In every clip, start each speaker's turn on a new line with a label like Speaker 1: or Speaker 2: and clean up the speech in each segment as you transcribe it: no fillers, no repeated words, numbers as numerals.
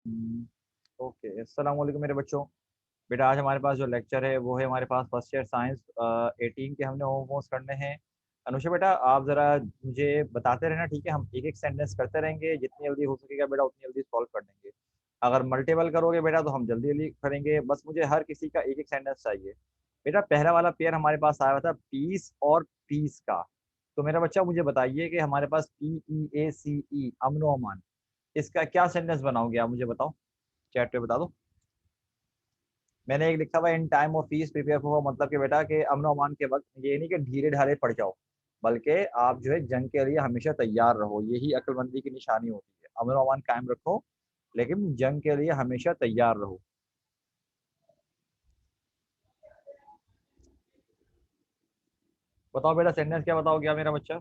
Speaker 1: हम्म, okay. अस्सलाम वालेकुम मेरे बच्चों। बेटा आज हमारे पास जो लेक्चर है वो है हमारे पास फर्स्ट ईयर साइंस 18 के हमने होमवर्क करने हैं। अनुषा बेटा आप ज़रा मुझे बताते रहना, ठीक है? हम एक एक सेंटेंस करते रहेंगे, जितनी जल्दी हो सकेगा बेटा उतनी जल्दी सॉल्व कर देंगे। अगर मल्टीपल करोगे बेटा तो हम जल्दी जल्दी करेंगे। बस मुझे हर किसी का एक एक सेंटेंस चाहिए। बेटा पहला वाला पेयर हमारे पास आया हुआ था पीस और पीस का। तो मेरा बच्चा मुझे बताइए कि हमारे पास PEACE अमनो अमान, इसका क्या सेंटेंस बनाओगे आप? मुझे बताओ, चैट पे बता दो। मैंने एक लिखा हुआ in time of peace prepare for, मतलब कि बेटा कि अमन अमान के वक्त ये नहीं कि ढीले ढाले पड़ जाओ, बल्कि आप जो है जंग के लिए हमेशा तैयार रहो। यही अक्लमंदी की निशानी होती है। अमन अमान कायम रखो, लेकिन जंग के लिए हमेशा तैयार रहो। बताओ बेटा सेंटेंस क्या बताओ, क्या मेरा बच्चा?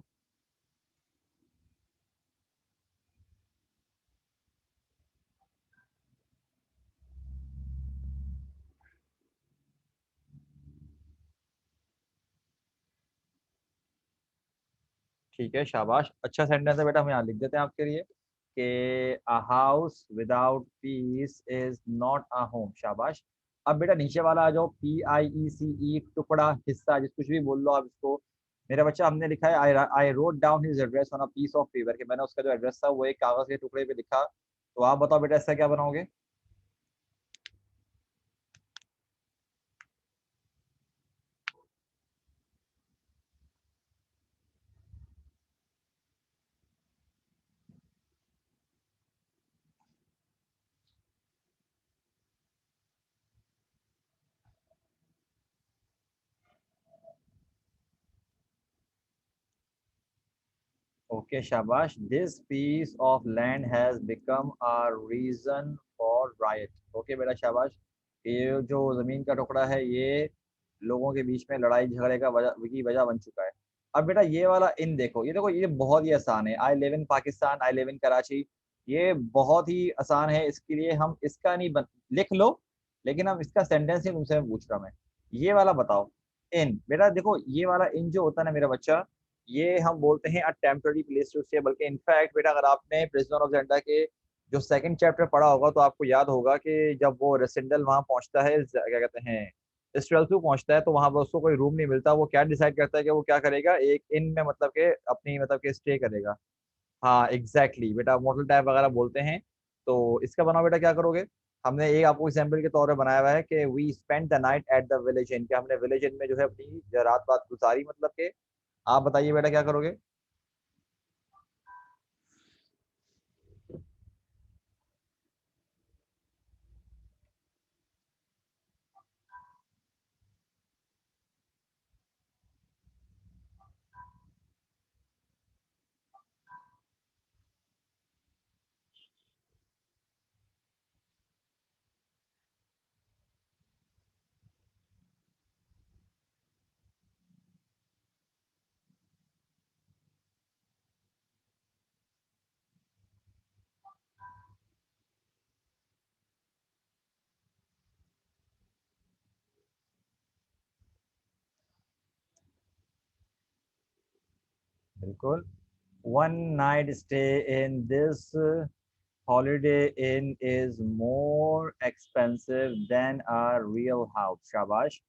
Speaker 1: ठीक है, शाबाश, अच्छा सेंटेंस है बेटा। हम यहाँ लिख देते हैं आपके लिए कि a house without peace is not a home. शाबाश। अब बेटा नीचे वाला आ जाओ, PIECE, टुकड़ा, हिस्सा, जिस कुछ भी बोल लो आप इसको। मेरा बच्चा हमने लिखा है I wrote down his address on a piece of paper, कि मैंने उसका जो एड्रेस था वो एक कागज के टुकड़े पे लिखा। तो आप बताओ बेटा इसका क्या बनाओगे? ओके शाबाश। This piece of land has become a reason for right. Okay बेटा शाबाश। ये जो जमीन का टुकड़ा है ये लोगों के बीच में लड़ाई झगड़े का वजह की वजह बन चुका है। अब बेटा ये वाला इन देखो, ये देखो, ये बहुत ही आसान है। I live in Pakistan, I live in Karachi. ये बहुत ही आसान है, इसके लिए हम इसका नहीं लिख लो, लेकिन हम इसका सेंटेंस ही तुमसे पूछ रहा मैं। ये वाला बताओ। इन बेटा देखो, ये वाला इन जो होता है ना मेरा बच्चा, ये हम बोलते हैं a temporary place to stay. बल्कि इनफैक्ट बेटा अगर आपने प्रिजनर ऑफ जेंडा के जो सेकंड चैप्टर पढ़ा होगा तो आपको याद होगा कि जब वो रेसिडेंटल वहां पहुंचता है, क्या कहते हैं, स्ट्रेल्सू पहुंचता है, तो वहां पर उसको कोई रूम नहीं मिलता। वो क्या डिसाइड करता है कि वो क्या करेगा, एक इन में मतलब के अपनी मतलब के स्टे करेगा। हाँ एग्जैक्टली बेटा, मोटल टाइप वगैरह बोलते हैं। तो इसका बनाओ बेटा, क्या करोगे? हमने एक आपको एग्जाम्पल के तौर पे बनाया हुआ है कि we spend the night at the village inn, के हमने विलेज इन में जो है अपनी रात बात गुजारी, मतलब के। आप बताइए बेटा क्या करोगे? बिल्कुल। One night stay in this holiday in is more expensive than a real house. शाबाश।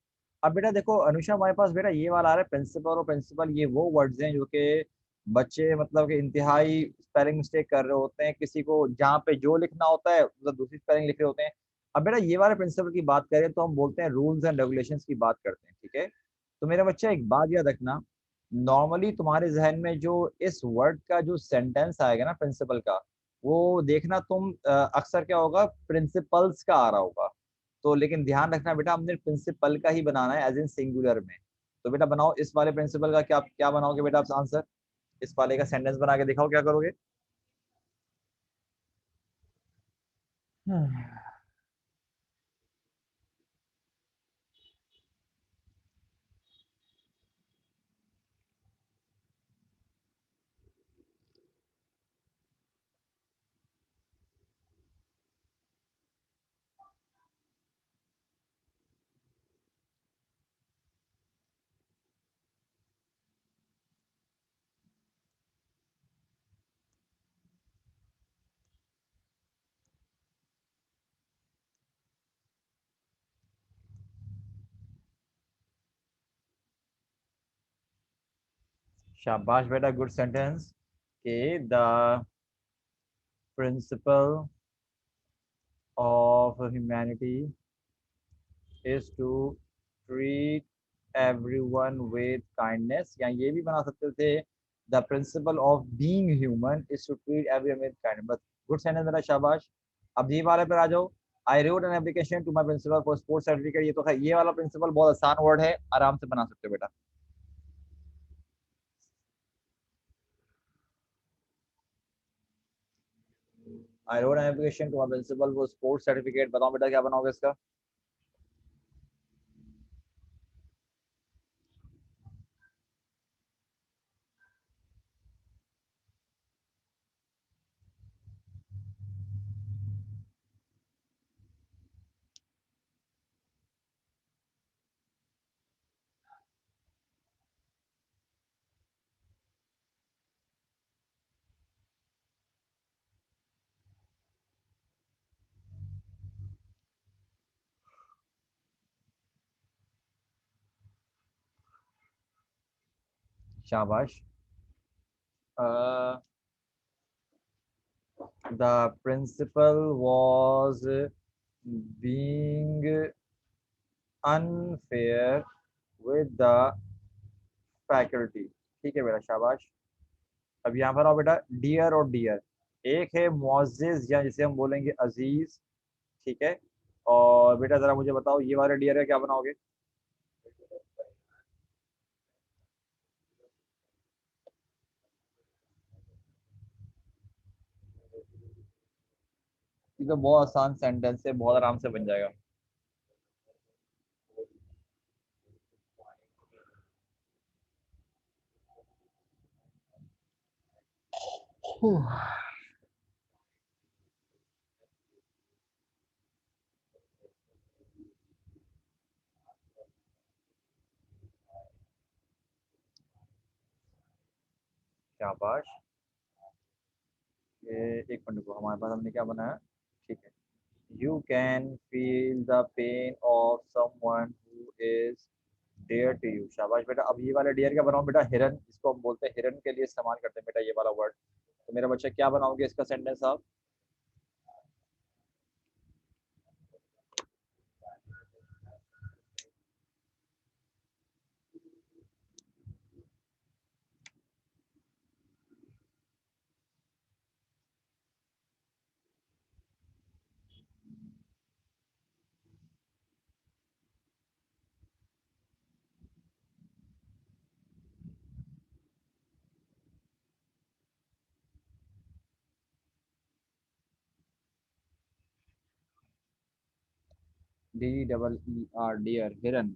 Speaker 1: अब बेटा देखो अनुषा, हमारे पास बेटा ये वाला आ रहा है प्रिंसिपल और प्रिंसिपल, ये वो वर्ड्स हैं जो कि बच्चे मतलब कि इंतहाई स्पेलिंग मिस्टेक कर रहे होते हैं। किसी को जहाँ पे जो लिखना होता है मतलब दूसरी स्पेलिंग लिख रहे होते हैं। अब बेटा ये वाले प्रिंसिपल की बात करें तो हम बोलते हैं रूल्स एंड रेगुलेशंस की बात करते हैं, ठीक है? तो मेरा बच्चा एक बात याद रखना, नॉर्मली तुम्हारे जहन में जो इस वर्ड का जो सेंटेंस आएगा ना प्रिंसिपल का, वो देखना तुम अक्सर क्या होगा, प्रिंसिपल्स का आ रहा होगा। तो लेकिन ध्यान रखना बेटा, हमने प्रिंसिपल का ही बनाना है एज इन सिंगुलर में। तो बेटा बनाओ इस वाले प्रिंसिपल का, क्या क्या बनाओगे बेटा आप आंसर? इस वाले का सेंटेंस बना के दिखाओ, क्या करोगे? शाबाश बेटा, गुड सेंटेंस। के the principle of humanity is to treat everyone with kindness, या ये भी बना सकते थे the principle of being human is to treat everyone with kindness। बस गुड सेंटेंस मेरा, शाबाश। अब ये वाले पर आ जाओ। I wrote an application to my principal for sports certificate। ये तो है, ये वाला प्रिंसिपल बहुत आसान वर्ड है, आराम से बना सकते हो बेटा। I wrote an application to my principal for sports certificate। बताओ बेटा क्या बनाओगे इसका। शाबाश। The principal was being unfair with the faculty। ठीक है बेटा, शाबाश। अब यहाँ पर आओ बेटा, डियर और डियर। एक है मुअज़्ज़िज़, या जिसे हम बोलेंगे अजीज। ठीक है। और बेटा जरा मुझे बताओ, ये वाले डियर का क्या बनाओगे। ये तो बहुत आसान सेंटेंस है, बहुत आराम से बन जाएगा। शाबाश। ये एक मिनट को, हमारे पास हमने क्या बनाया। ठीक है। You can feel the pain of someone who is dear to you। शाबाश बेटा। अब ये वाला डियर क्या बनाओ बेटा, हिरन। इसको हम बोलते हैं, हिरन के लिए इस्तेमाल करते हैं बेटा ये वाला वर्ड। तो मेरा बच्चा क्या बनाओगे इसका सेंटेंस आप। DEER, डियर, हिरन।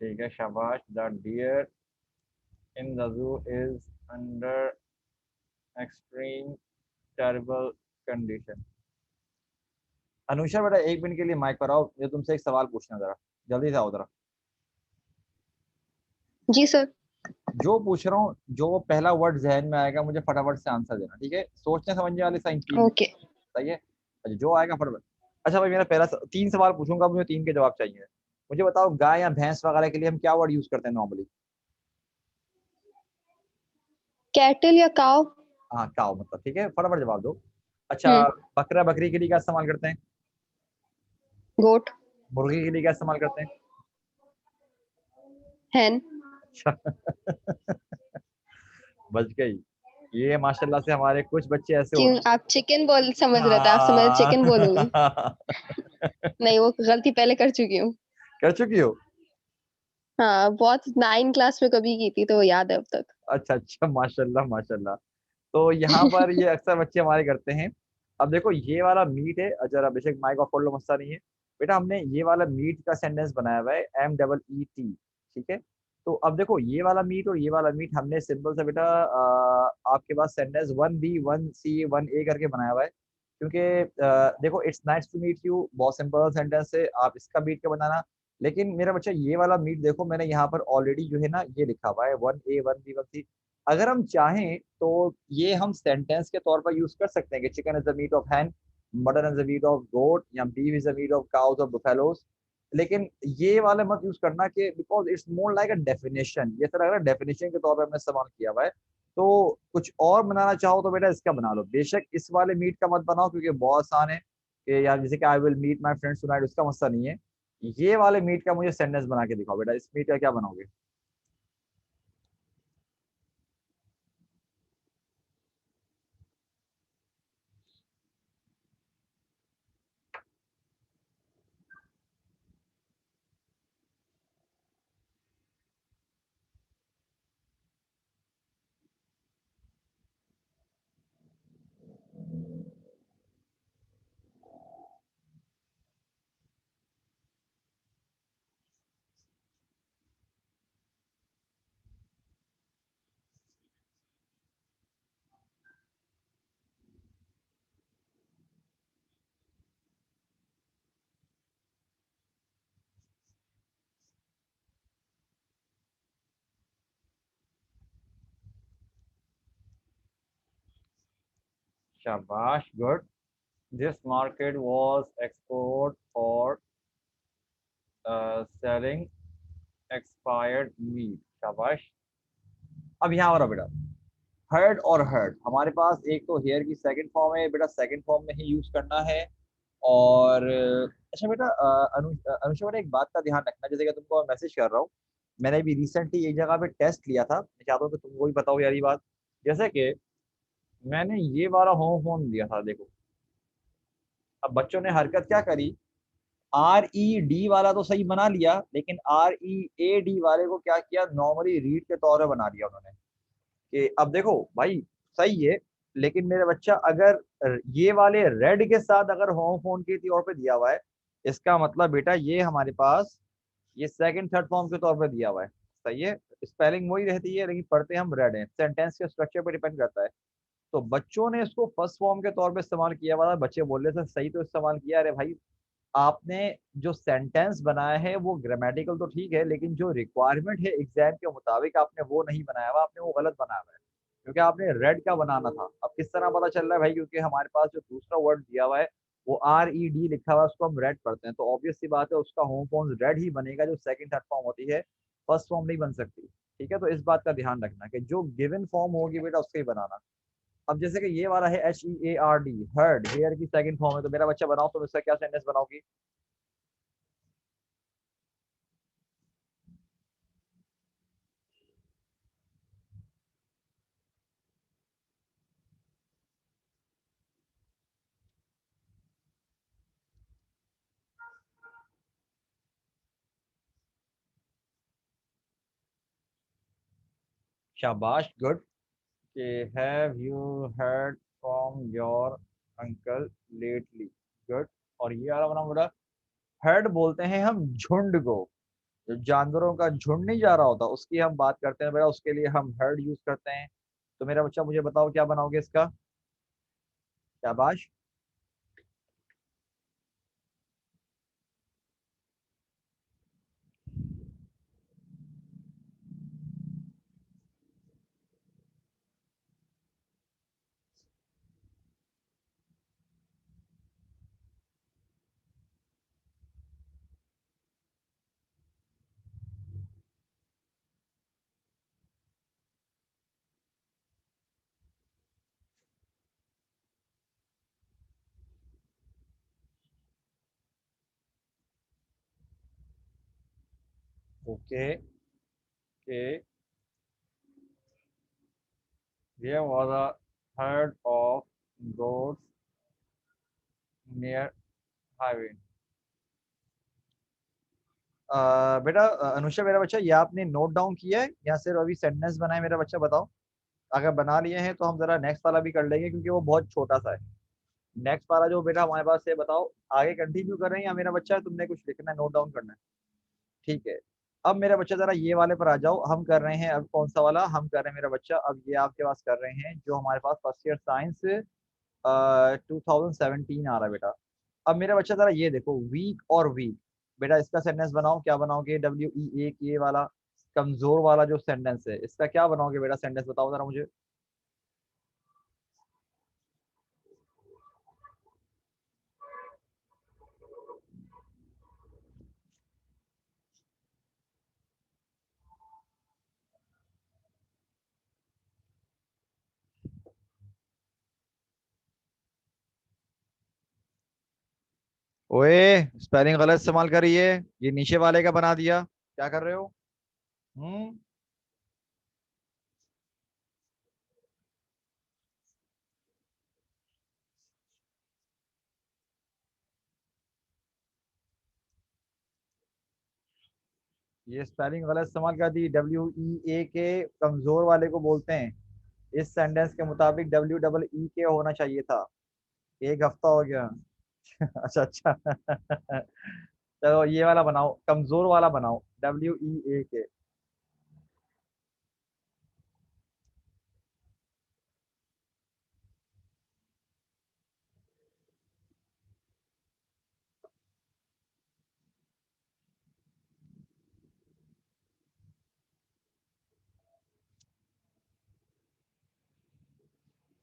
Speaker 1: ठीक है, शाबाश। The deer in the zoo is under extreme terrible condition. Anusha बेटा, एक मिनट के लिए माइक पर आओ, मुझे तुमसे एक सवाल पूछना है, जरा जल्दी से आओ जरा।
Speaker 2: जी सर।
Speaker 1: जो पूछ रहा हूँ, जो पहला वर्ड जहन में आएगा मुझे फटाफट से आंसर देना, ठीक है। सोचने समझने वाले साइन तीन
Speaker 2: ओके।
Speaker 1: सही है। अच्छा, जो आएगा फटाफट। अच्छा भाई, मेरा पहला तीन सवाल पूछूंगा, मुझे तीन के जवाब चाहिए। मुझे बताओ, गाय या भैंस वगैरह के लिए हम क्या वर्ड यूज करते हैं नॉर्मली।
Speaker 2: कैटल या काव।
Speaker 1: हाँ, काव मतलब, ठीक है, फटाफट जवाब दो। अच्छा,
Speaker 2: हम्म।
Speaker 1: बकरा बकरी के लिए क्या इस्तेमाल करते हैं।
Speaker 2: गोट।
Speaker 1: मुर्गी के लिए क्या इस्तेमाल करते हैं।
Speaker 2: हैन।
Speaker 1: अच्छा बच गई। ये माशाल्लाह से हमारे कुछ बच्चे ऐसे
Speaker 2: क्यों
Speaker 1: होते
Speaker 2: आप चिकन बोल समझ रहे थे, आप समझ चिकन बोलोगी।
Speaker 1: हाँ
Speaker 2: नहीं, वो गलती पहले कर चुकी हूँ।
Speaker 1: कर चुकी हो।
Speaker 2: हाँ, बहुत 9 क्लास में कभी की थी तो याद है अब तक।
Speaker 1: अच्छा अच्छा, माशाल्लाह माशाल्लाह। तो यहाँ पर ये अक्सर बच्चे हमारे करते हैं। अब देखो, ये वाला मीट है, जरा बेशक माइक ऑफ कर लो, मसला नहीं है। बेटा हमने ये वाला मीट का सेंटेंस बनाया हुआ है, MEET। ठीक है। तो अब देखो, ये वाला मीट और ये वाला मीट हमने सिंपल सा बेटा आपके पास सेंटेंस 1B 1C 1A करके बनाया हुआ है। क्योंकि देखो it's nice to meet you बहुत सिंपल सेंटेंस है, आप इसका मीट के बनाना। लेकिन मेरा बच्चा ये वाला मीट देखो, मैंने यहाँ पर ऑलरेडी जो है ना ये लिखा हुआ है 1A 1B 1C। अगर हम चाहें तो ये हम सेंटेंस के तौर पर यूज कर सकते हैं कि chicken is the meat of hen, mutton is the meat of goat, या beef is the meat of cows और बुफेलोज। लेकिन ये वाले मत यूज करना कि because it's more like a definition, ये तरह का डेफिनेशन के तौर पर हमने इस्तेमाल किया हुआ है। तो कुछ और बनाना चाहो तो बेटा इसका बना लो, बेशक इस वाले मीट का मत बनाओ क्योंकि बहुत आसान है कि यार जैसे कि I will meet my friends tonight, उसका मसला नहीं है। ये वाले मीट का मुझे सेंटेंस बना के दिखाओ बेटा, इस मीट का क्या बनाओगे? शाबाश, good. This market was export for selling expired meat. शाबाश। अब यहाँ पर आओ बेटा, हर्ड और हर्ड हमारे पास एक तो हेयर की सेकंड फॉर्म है बेटा, सेकंड फॉर्म में ही यूज करना है। और अच्छा बेटा अनुषा बेटा एक बात का ध्यान रखना, जैसे कि तुमको मैसेज कर रहा हूँ, मैंने भी रिसेंटली एक जगह पे टेस्ट लिया था, मैं चाहता हूँ कि तुमको भी बताओ यार ये बात। जैसे कि मैंने ये वाला होम फोन दिया था देखो, अब बच्चों ने हरकत क्या करी, RED वाला तो सही बना लिया, लेकिन READ वाले को क्या किया, नॉर्मली रीड के तौर पे बना लिया उन्होंने। कि अब देखो भाई सही है, लेकिन मेरा बच्चा अगर ये वाले रेड के साथ अगर होम फोन के तौर पे दिया हुआ है, इसका मतलब बेटा ये हमारे पास ये सेकंड थर्ड फॉर्म के तौर पे दिया हुआ है। सही है, स्पेलिंग वही रहती है लेकिन पढ़ते हम रेड हैं, सेंटेंस के स्ट्रक्चर पे डिपेंड करता है। तो बच्चों ने इसको फर्स्ट फॉर्म के तौर पे इस्तेमाल किया हुआ था, बच्चे बोल रहे थे सही तो इस्तेमाल किया। अरे भाई आपने जो सेंटेंस बनाया है वो ग्रामेटिकल तो ठीक है, लेकिन जो रिक्वायरमेंट है एग्जाम के मुताबिक आपने वो नहीं बनाया हुआ, आपने वो गलत बनाया हुआ है। क्योंकि आपने रेड का बनाना था। अब किस तरह पता चल रहा है भाई, क्योंकि हमारे पास जो दूसरा वर्ड दिया हुआ है वो RED लिखा हुआ है, उसको हम रेड पढ़ते हैं, तो ऑब्वियस सी बात है उसका होम फॉर्म रेड ही बनेगा, जो सेकंड थर्ड फॉर्म होती है, फर्स्ट फॉर्म नहीं बन सकती। ठीक है, तो इस बात का ध्यान रखना कि जो गिवन फॉर्म होगी बेटा उसका ही बनाना। अब जैसे कि ये वाला है HEARD, हर्ड, हेयर की सेकंड फॉर्म है, तो मेरा बच्चा बनाओ तुम इसका क्या सेंटेंस बनाओगी? शाबाश, गुड। कि have you heard from your uncle lately? Good. और ये वाला बना बोला, हर्ड बोलते हैं हम झुंड को, जो जानवरों का झुंड नहीं जा रहा होता उसकी हम बात करते हैं बेटा, उसके लिए हम हर्ड यूज करते हैं। तो मेरा बच्चा मुझे बताओ क्या बनाओगे इसका? शाबाश। ओके, के there was a herd of goats near highway। बेटा अनुषा मेरा बच्चा, ये आपने नोट डाउन किया है या सिर्फ अभी सेंटेंस बनाए मेरा बच्चा बताओ? अगर बना लिए हैं तो हम जरा नेक्स्ट वाला भी कर लेंगे क्योंकि वो बहुत छोटा सा है। नेक्स्ट वाला जो बेटा हमारे पास है बताओ, आगे कंटिन्यू कर रहे हैं या मेरा बच्चा तुमने कुछ लिखना है, नोट डाउन करना है? ठीक है। अब मेरा बच्चा जरा ये वाले पर आ जाओ, हम कर रहे हैं अब कौन सा वाला हम कर रहे हैं मेरा बच्चा, अब ये आपके पास कर रहे हैं जो हमारे पास फर्स्ट ईयर साइंस 2017 आ रहा है बेटा। अब मेरा बच्चा जरा ये देखो, वीक और वीक, बेटा इसका सेंटेंस बनाओ, क्या बनाओगे? WEAK वाला कमजोर वाला जो सेंटेंस है, इसका क्या बनाओगे बेटा? सेंटेंस बताओ जरा मुझे। ओए, स्पेलिंग गलत इस्तेमाल करिए, ये नीचे वाले का बना दिया, क्या कर रहे हो? हम्म। ये स्पेलिंग गलत इस्तेमाल कर दी। WEAK कमजोर वाले को बोलते हैं। इस सेंटेंस के मुताबिक WEEK होना चाहिए था। एक हफ्ता हो गया। अच्छा अच्छा। चलो ये वाला बनाओ, कमजोर वाला बनाओ, WEAK।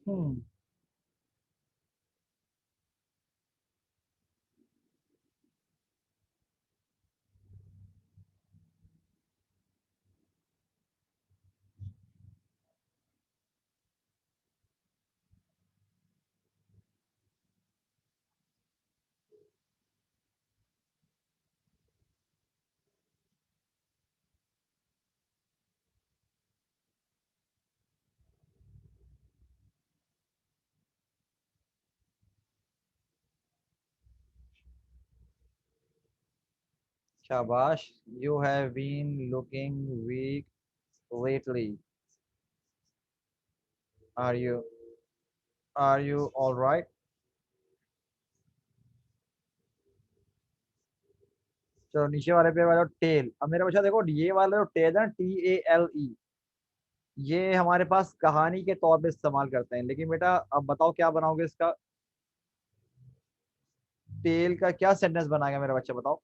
Speaker 1: हम्म। शाबाश, you have been looking weak lately. Are you are you alright? चलो नीचे वाले पे वाला टेल। अब मेरा बच्चा देखो, ये वाला जो टेल है ना, TALE, ये हमारे पास कहानी के तौर पे इस्तेमाल करते हैं, लेकिन बेटा अब बताओ क्या बनाओगे इसका? टेल का क्या सेंटेंस बनाएगा मेरा बच्चा, बताओ।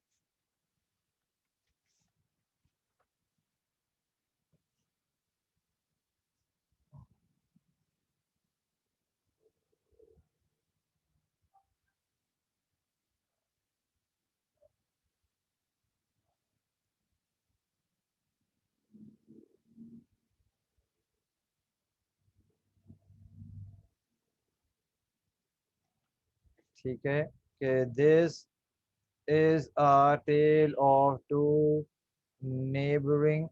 Speaker 1: ठीक है, कि this is a tale of two neighbouring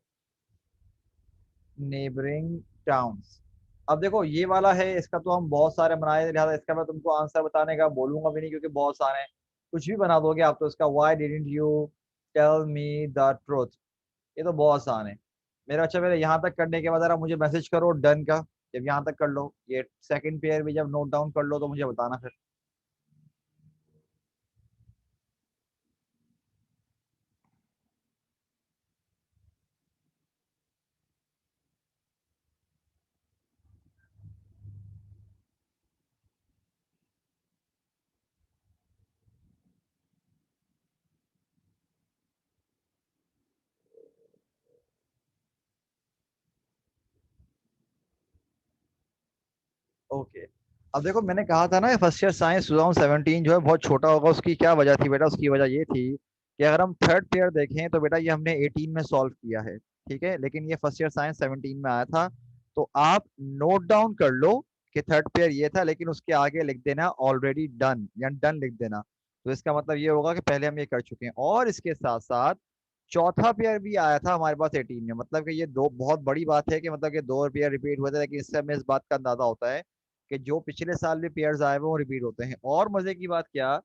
Speaker 1: neighbouring towns. अब देखो ये वाला है, इसका तो हम बहुत सारे बनाए, लिहाजा इसका मैं तुमको आंसर बताने का बोलूंगा भी नहीं, क्योंकि बहुत सारे हैं। कुछ भी बना दोगे आप तो इसका। Why didn't you tell me the truth, ये तो बहुत आसान है। मेरा अच्छा, मेरे यहाँ तक करने के बाद जरा मुझे मैसेज करो डन का। जब यहाँ तक कर लो, ये सेकंड पेयर भी जब नोट डाउन कर लो तो मुझे बताना फिर। ओके। अब देखो, मैंने कहा था ना फर्स्ट ईयर साइंस 2017 जो है बहुत छोटा होगा। उसकी क्या वजह थी बेटा? उसकी वजह ये थी कि अगर हम थर्ड पेयर देखें तो बेटा ये हमने 18 में सॉल्व किया है, ठीक है, लेकिन ये फर्स्ट ईयर साइंस 17 में आया था। तो आप नोट डाउन कर लो कि थर्ड पेयर ये था, लेकिन उसके आगे लिख देना ऑलरेडी डन, या डन लिख देना। तो इसका मतलब ये होगा कि पहले हम ये कर चुके हैं। और इसके साथ साथ चौथा पेयर भी आया था हमारे पास 18 में। मतलब कि ये दो बहुत बड़ी बात है कि मतलब कि दो पेयर रिपीट हुए थे, लेकिन इससे हमें इस बात का अंदाजा होता है कि जो पिछले साल भी पेयर्स आए हुए वो रिपीट होते हैं। और मजे की बात क्या,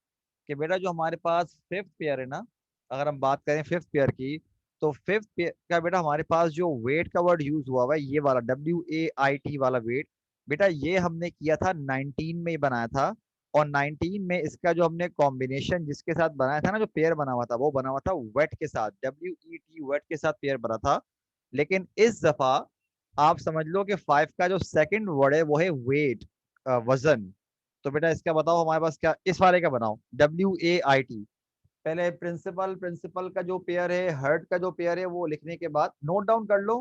Speaker 1: कि बेटा जो हमारे पास फिफ्थ पेयर है ना, अगर हम बात करें फिफ्थ पेयर की, तो फिफ्थ पेयर का बेटा हमारे पास जो वेट का वर्ड यूज हुआ है, ये वाला WAIT वाला वेट, बेटा ये हमने किया था 19 में ही बनाया था। और 19 में इसका जो हमने कॉम्बिनेशन जिसके साथ बनाया था ना, जो पेयर बना हुआ था, वो बना हुआ था वेट के साथ, WET वेट के साथ पेयर बना था। लेकिन इस दफा आप समझ लो कि फाइव का जो सेकंड वर्ड है वो है वेट, वजन। तो बेटा इसका बताओ हमारे पास क्या, इस वाले का बनाओ, WAIT। पहले प्रिंसिपल प्रिंसिपल का जो पेयर है, हर्ट का जो पेयर है, वो लिखने के बाद नोट डाउन कर लो,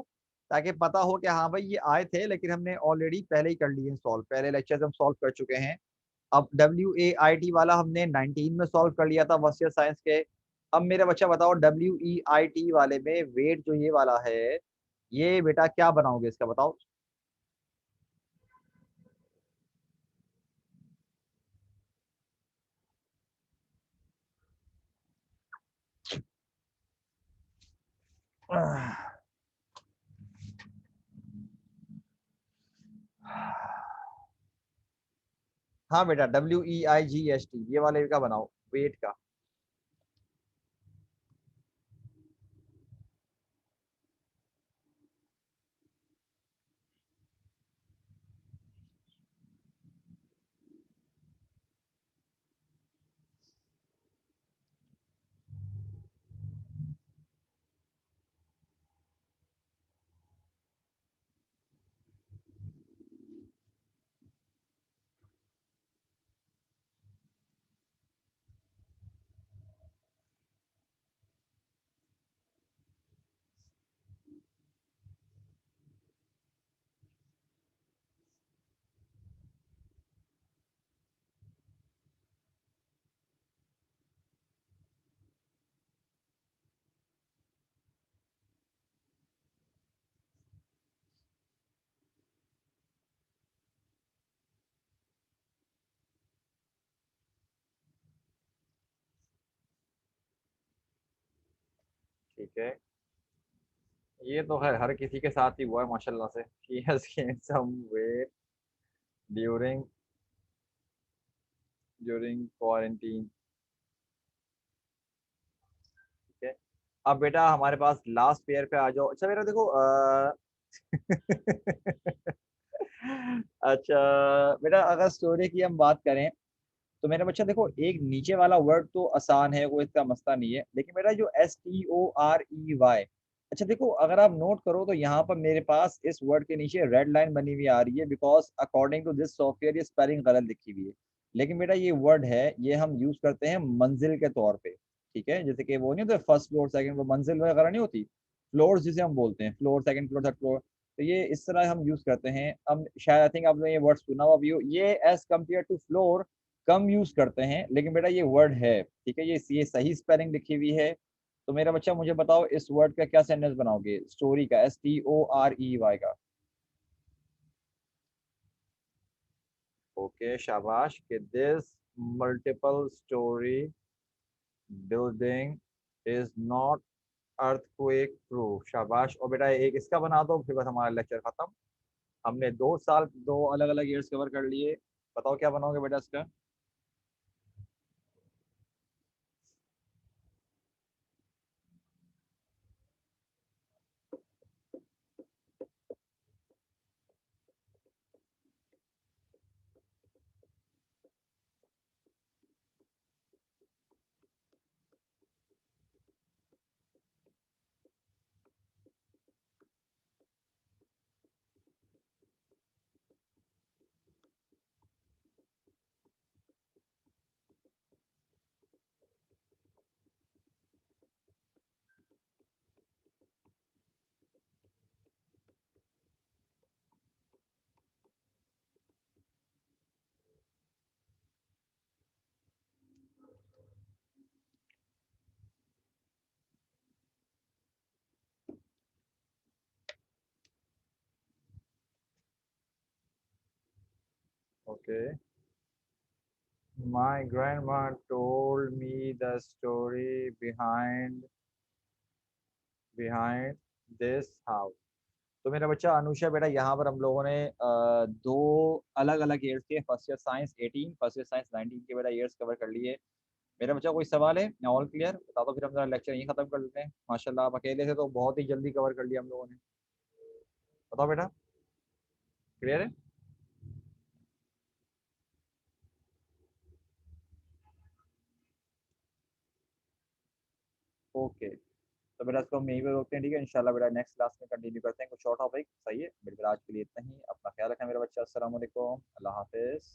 Speaker 1: ताकि पता हो कि हाँ भाई ये आए थे, लेकिन हमने ऑलरेडी पहले ही कर लिए सॉल्व, पहले लेक्चर हम सॉल्व कर चुके हैं। अब WAIT वाला हमने 19 में सॉल्व कर लिया था फर्स्ट ईयर साइंस के। अब मेरा बच्चा बताओ WEIT वाले में वेट जो ये वाला है, ये बेटा क्या बनाओगे इसका बताओ। हाँ बेटा WEIGST ये वाले का बनाओ, वेट का। ठीक है, ये तो है हर किसी के साथ ही हुआ है माशाल्लाह से, he has gained some weight during quarantine। ठीक है, अब बेटा हमारे पास लास्ट पेयर पे आ जाओ। अच्छा बेटा देखो अच्छा बेटा, अगर स्टोरी की हम बात करें तो मेरा बच्चा देखो, एक नीचे वाला वर्ड तो आसान है, वो इतना मसला नहीं है, लेकिन मेरा जो STOREY, अच्छा देखो अगर आप नोट करो तो यहाँ पर मेरे पास इस वर्ड के नीचे रेड लाइन बनी हुई आ रही है, because according to this software ये स्पेलिंग गलत लिखी हुई है। लेकिन बेटा ये वर्ड है, ये हम यूज करते हैं मंजिल के तौर पे। ठीक है, जैसे कि वो नहीं होते फर्स्ट फ्लोर सेकंड फ्लोर, मंजिल वगैरह नहीं होती, फ्लोर जिसे हम बोलते हैं, floor second floor third floor, तो ये इस तरह हम यूज करते हैं। अब शायद आई थिंक आपने ये वर्ड सुना हुआ भी हो, ये एज कम्पेयर टू फ्लोर कम यूज करते हैं, लेकिन बेटा ये वर्ड है। ठीक है, ये सही स्पेलिंग लिखी हुई है। तो मेरा बच्चा मुझे बताओ इस वर्ड का क्या सेंटेंस बनाओगे, स्टोरी का, STOREY का। ओके शाबाश, कि this multiple story building is not earthquake proof. शाबाश। और बेटा एक इसका बना दो, फिर बस हमारा लेक्चर खत्म। हमने 2 साल 2 अलग अलग ईयर्स कवर कर लिए। बताओ क्या बनाओगे बेटा इसका। Okay, my grandma told me the story behind this house। तो मेरा बच्चा अनुषा बेटा, यहाँ पर हम लोगों ने 2 अलग अलग ईयर्स के first year science 18, first year science 19 के बेटा ईयर्स कवर कर लिए। मेरा बच्चा कोई सवाल है, ऑल क्लियर बता दो, फिर हम लेक्चर यहीं खत्म कर लेते हैं। माशाल्लाह आप अकेले थे तो बहुत ही जल्दी कवर कर लिया हम लोगों ने। बताओ बेटा, क्लियर है। ओके, तो बेटा इसको हम यहीं पे रोकते हैं। ठीक है, इंशाल्लाह बेटा नेक्स्ट क्लास में कंटिन्यू करते हैं कुछ और टॉपिक। सही है बेटा, आज के लिए इतना ही। अपना ख्याल रखना मेरा बच्चा। अस्सलाम वालेकुम, अल्लाह हाफिज।